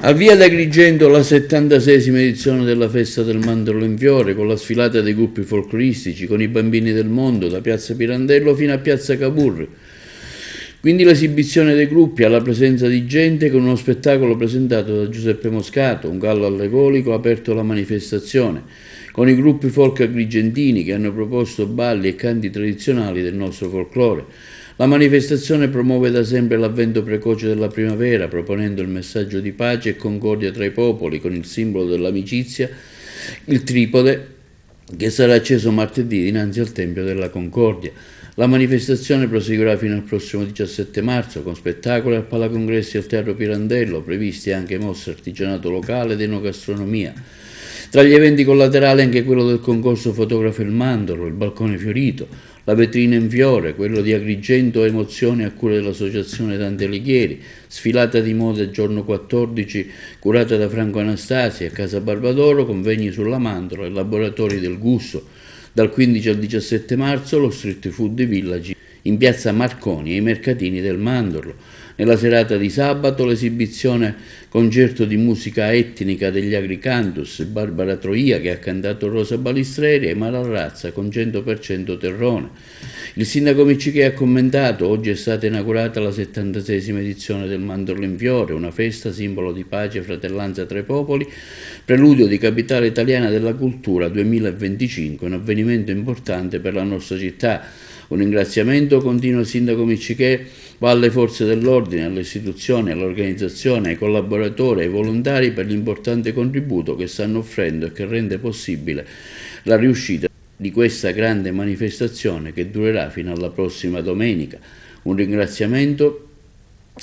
Avvia ad Agrigento la 76esima edizione della Festa del Mandorlo in Fiore, con la sfilata dei gruppi folcloristici, con i bambini del mondo, da Piazza Pirandello fino a Piazza Cavour. Quindi l'esibizione dei gruppi alla presenza di gente, con uno spettacolo presentato da Giuseppe Moscato, un gallo allegorico, ha aperto la manifestazione, con i gruppi folk agrigentini che hanno proposto balli e canti tradizionali del nostro folklore. La manifestazione promuove da sempre l'avvento precoce della primavera, proponendo il messaggio di pace e concordia tra i popoli, con il simbolo dell'amicizia, il tripode, che sarà acceso martedì dinanzi al Tempio della Concordia. La manifestazione proseguirà fino al prossimo 17 marzo, con spettacoli al Palacongressi e al Teatro Pirandello, previsti anche mostre artigianato locale ed enogastronomia. Tra gli eventi collaterali anche quello del concorso Fotografo il Mandorlo, il balcone fiorito, la vetrina in fiore, quello di Agrigento Emozioni a cura dell'Associazione Dante Alighieri, sfilata di moda il giorno 14 curata da Franco Anastasi a Casa Barbadoro, convegni sulla mandorla e laboratori del gusto. Dal 15 al 17 marzo lo Street Food Village in piazza Marconi e i mercatini del Mandorlo. Nella serata di sabato l'esibizione concerto di musica etnica degli Agricantus, Barbara Troia che ha cantato Rosa Balistreri e Mara Razza con 100% terrone. Il sindaco Miccichè ha commentato: oggi è stata inaugurata la 76esima edizione del Mandorlo in Fiore, una festa simbolo di pace e fratellanza tra i popoli, preludio di Capitale Italiana della Cultura 2025, un avvenimento importante per la nostra città. Un ringraziamento, continua il sindaco Miccichè, va alle forze dell'ordine, alle istituzioni, all'organizzazione, ai collaboratori, ai volontari per l'importante contributo che stanno offrendo e che rende possibile la riuscita di questa grande manifestazione che durerà fino alla prossima domenica. Un ringraziamento,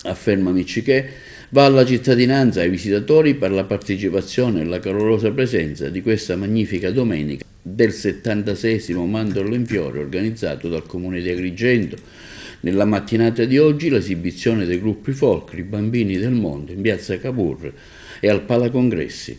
afferma Miccichè, va alla cittadinanza e ai visitatori per la partecipazione e la calorosa presenza di questa magnifica domenica del 76esimo Mandorlo in Fiore organizzato dal Comune di Agrigento. Nella mattinata di oggi l'esibizione dei gruppi folk, i bambini del mondo in piazza Cavour e al Palacongressi.